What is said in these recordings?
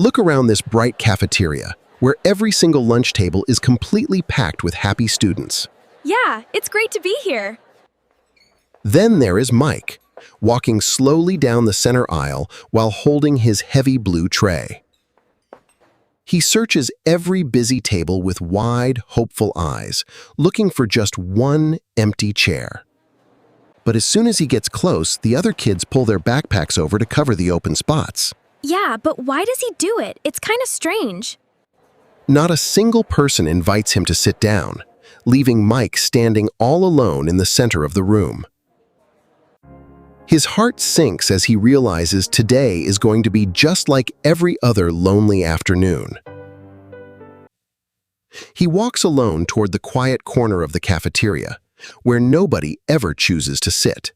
Look around this bright cafeteria, where every single lunch table is completely packed with happy students. Yeah, it's great to be here. Then there is Mike, walking slowly down the center aisle while holding his heavy blue tray. He searches every busy table with wide, hopeful eyes, looking for just one empty chair. But as soon as he gets close, the other kids pull their backpacks over to cover the open spots. Yeah, but why does he do it? It's kind of strange. Not a single person invites him to sit down, leaving Mike standing all alone in the center of the room. His heart sinks as he realizes today is going to be just like every other lonely afternoon. He walks alone toward the quiet corner of the cafeteria, where nobody ever chooses to sit.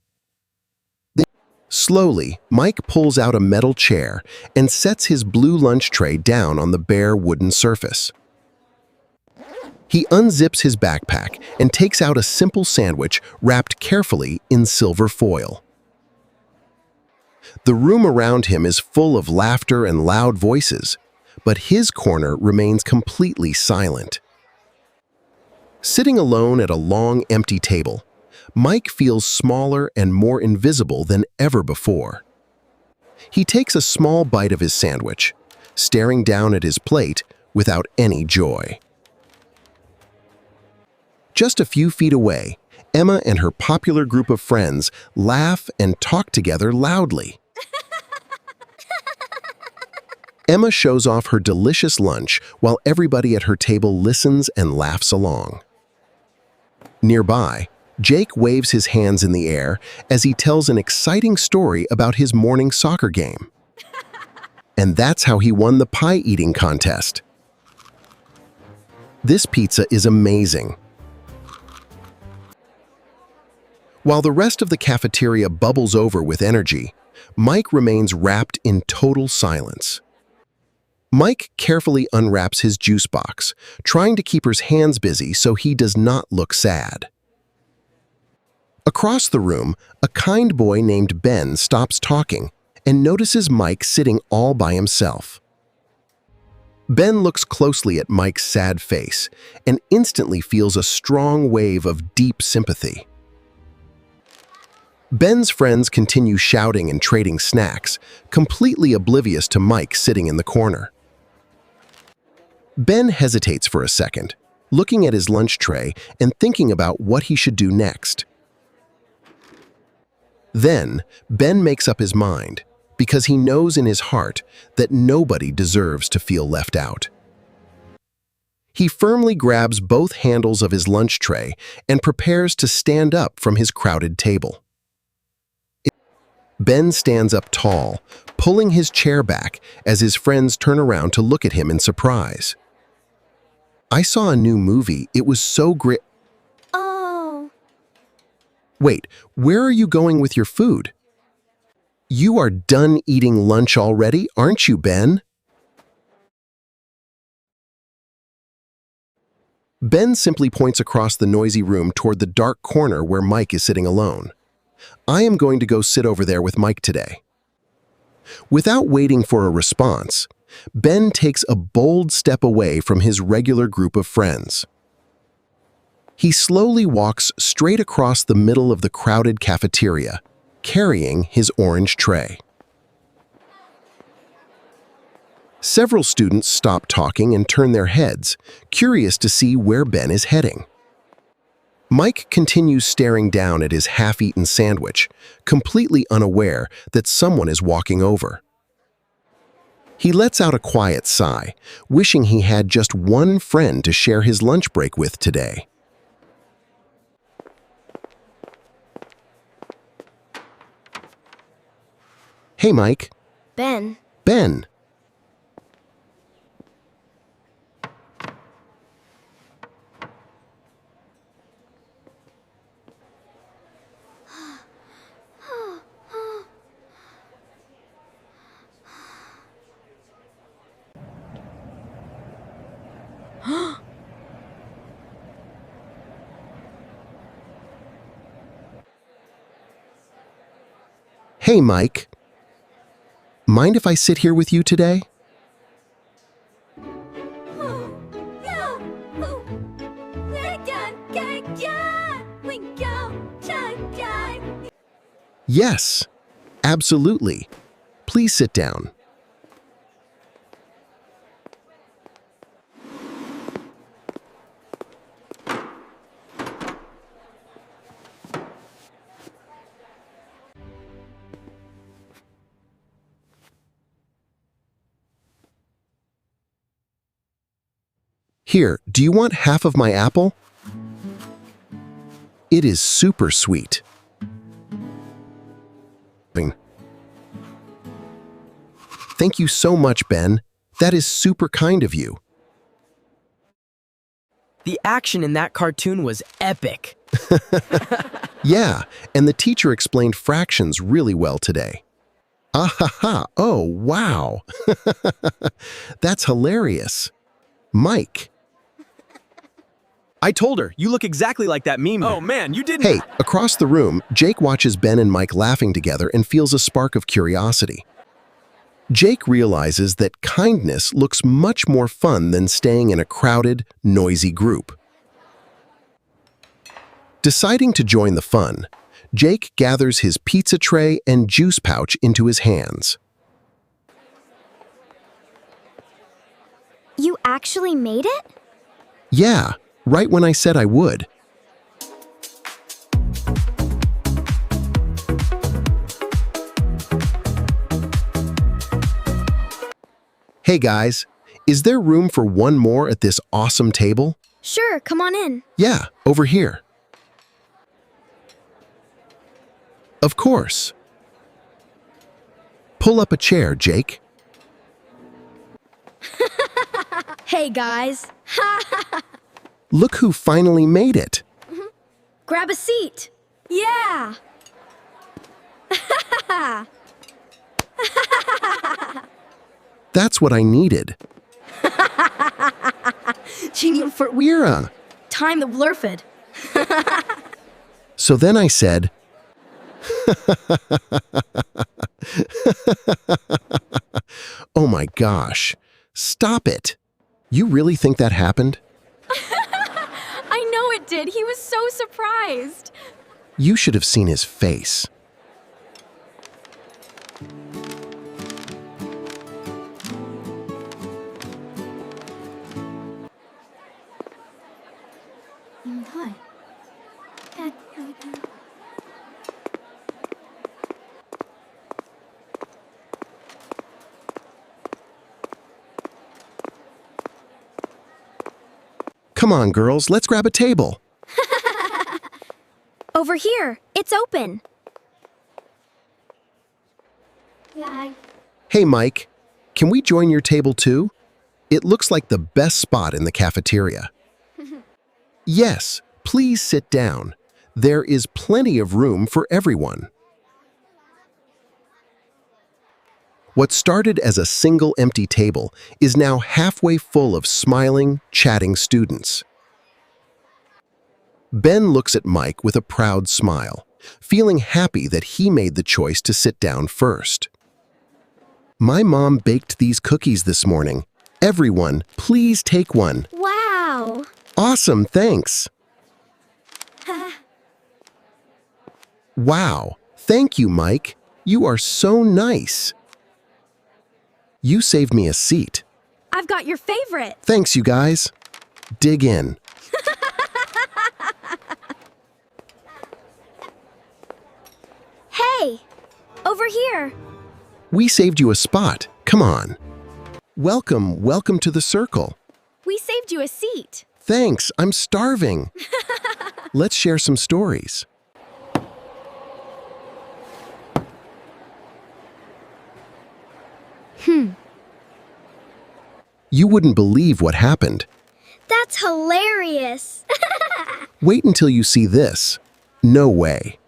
Slowly, Mike pulls out a metal chair and sets his blue lunch tray down on the bare wooden surface. He unzips his backpack and takes out a simple sandwich wrapped carefully in silver foil. The room around him is full of laughter and loud voices, but his corner remains completely silent. Sitting alone at a long, empty table, Mike feels smaller and more invisible than ever before. He takes a small bite of his sandwich, staring down at his plate without any joy. Just a few feet away, Emma and her popular group of friends laugh and talk together loudly. Emma shows off her delicious lunch while everybody at her table listens and laughs along. Nearby, Jake waves his hands in the air as he tells an exciting story about his morning soccer game. And that's how he won the pie-eating contest. This pizza is amazing. While the rest of the cafeteria bubbles over with energy, Mike remains wrapped in total silence. Mike carefully unwraps his juice box, trying to keep his hands busy so he does not look sad. Across the room, a kind boy named Ben stops talking and notices Mike sitting all by himself. Ben looks closely at Mike's sad face and instantly feels a strong wave of deep sympathy. Ben's friends continue shouting and trading snacks, completely oblivious to Mike sitting in the corner. Ben hesitates for a second, looking at his lunch tray and thinking about what he should do next. Then, Ben makes up his mind, because he knows in his heart that nobody deserves to feel left out. He firmly grabs both handles of his lunch tray and prepares to stand up from his crowded table. Ben stands up tall, pulling his chair back as his friends turn around to look at him in surprise. "I saw a new movie. It was so great." Oh. "Wait, where are you going with your food? You are done eating lunch already, aren't you, Ben?" Ben simply points across the noisy room toward the dark corner where Mike is sitting alone. "I am going to go sit over there with Mike today." Without waiting for a response, Ben takes a bold step away from his regular group of friends. He slowly walks straight across the middle of the crowded cafeteria, carrying his orange tray. Several students stop talking and turn their heads, curious to see where Ben is heading. Mike continues staring down at his half-eaten sandwich, completely unaware that someone is walking over. He lets out a quiet sigh, wishing he had just one friend to share his lunch break with today. "Hey, Mike." Ben. "Ben." "Hey, Mike. Mind if I sit here with you today?" Yes, absolutely. Please sit down. Here, do you want half of my apple? It is super sweet. Thank you so much, Ben. That is super kind of you. The action in that cartoon was epic. Yeah, and the teacher explained fractions really well today. Ah ha ha, oh wow. That's hilarious. Mike. I told her, you look exactly like that meme. Oh man, you didn't. Hey, across the room, Jake watches Ben and Mike laughing together and feels a spark of curiosity. Jake realizes that kindness looks much more fun than staying in a crowded, noisy group. Deciding to join the fun, Jake gathers his pizza tray and juice pouch into his hands. You actually made it? Yeah, right when I said I would. Hey guys, is there room for one more at this awesome table? Sure, come on in. Yeah, over here. Of course. Pull up a chair, Jake. Hey guys. Look who finally made it. Grab a seat. Yeah. That's what I needed. We're Time the blurfid. So then I said, oh my gosh, stop it. You really think that happened? I know it did. He was so surprised. You should have seen his face. Come on, girls, let's grab a table. Over here. It's open. Hey, Mike, can we join your table too? It looks like the best spot in the cafeteria. Yes, please sit down. There is plenty of room for everyone. What started as a single empty table is now halfway full of smiling, chatting students. Ben looks at Mike with a proud smile, feeling happy that he made the choice to sit down first. My mom baked these cookies this morning. Everyone, please take one. Wow. Awesome, thanks. Wow, thank you, Mike. You are so nice. You saved me a seat. I've got your favorite. Thanks, you guys. Dig in. Hey, over here. We saved you a spot. Come on. Welcome to the circle. We saved you a seat. Thanks, I'm starving. Let's share some stories. You wouldn't believe what happened. That's hilarious. Wait until you see this. No way.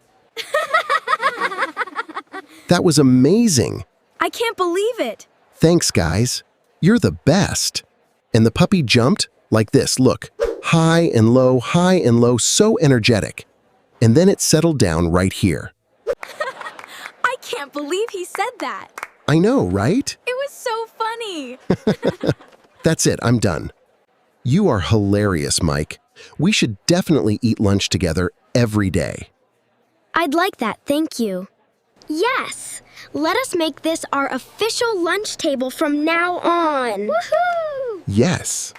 That was amazing. I can't believe it. Thanks, guys. You're the best. And the puppy jumped like this, look. High and low, so energetic. And then it settled down right here. I can't believe he said that. I know, right? It was so funny. That's it, I'm done. You are hilarious, Mike. We should definitely eat lunch together every day. I'd like that, thank you. Yes! Let us make this our official lunch table from now on. Woohoo! Yes.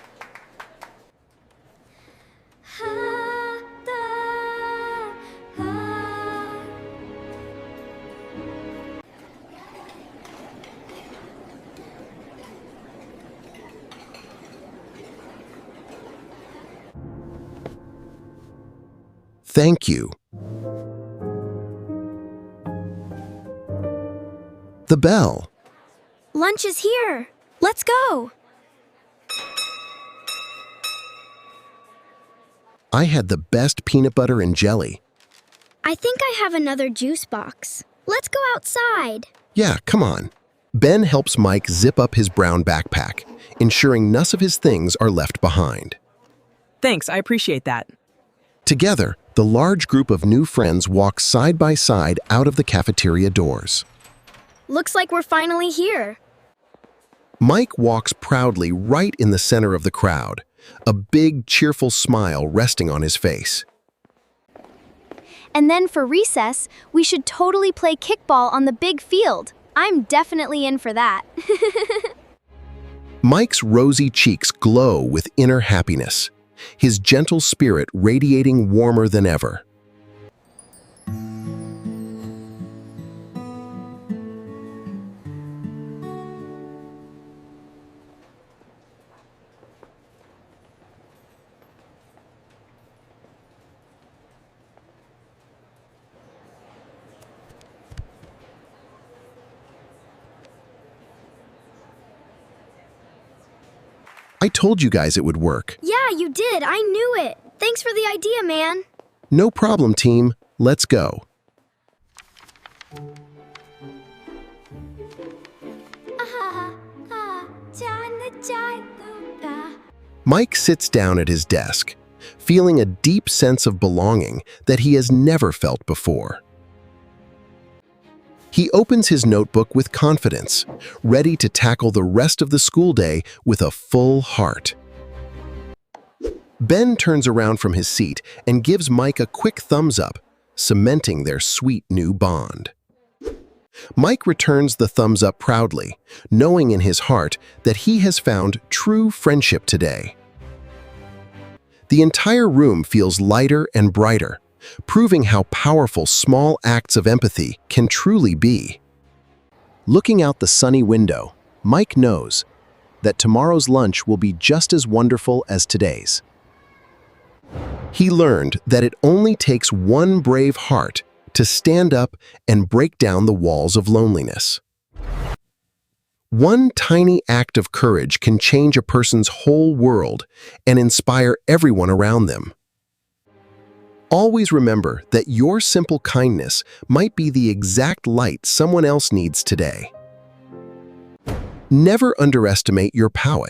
Thank you. The bell. Lunch is here. Let's go. I had the best peanut butter and jelly. I think I have another juice box. Let's go outside. Yeah, come on. Ben helps Mike zip up his brown backpack, ensuring none of his things are left behind. Thanks, I appreciate that. Together, the large group of new friends walk side by side out of the cafeteria doors. Looks like we're finally here. Mike walks proudly right in the center of the crowd, a big, cheerful smile resting on his face. And then for recess, we should totally play kickball on the big field. I'm definitely in for that. Mike's rosy cheeks glow with inner happiness, his gentle spirit radiating warmer than ever. I told you guys it would work. Yeah, you did. I knew it. Thanks for the idea, man. No problem, team. Let's go. Mike sits down at his desk, feeling a deep sense of belonging that he has never felt before. He opens his notebook with confidence, ready to tackle the rest of the school day with a full heart. Ben turns around from his seat and gives Mike a quick thumbs up, cementing their sweet new bond. Mike returns the thumbs up proudly, knowing in his heart that he has found true friendship today. The entire room feels lighter and brighter, proving how powerful small acts of empathy can truly be. Looking out the sunny window, Mike knows that tomorrow's lunch will be just as wonderful as today's. He learned that it only takes one brave heart to stand up and break down the walls of loneliness. One tiny act of courage can change a person's whole world and inspire everyone around them. Always remember that your simple kindness might be the exact light someone else needs today. Never underestimate your power.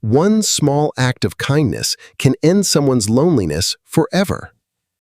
One small act of kindness can end someone's loneliness forever.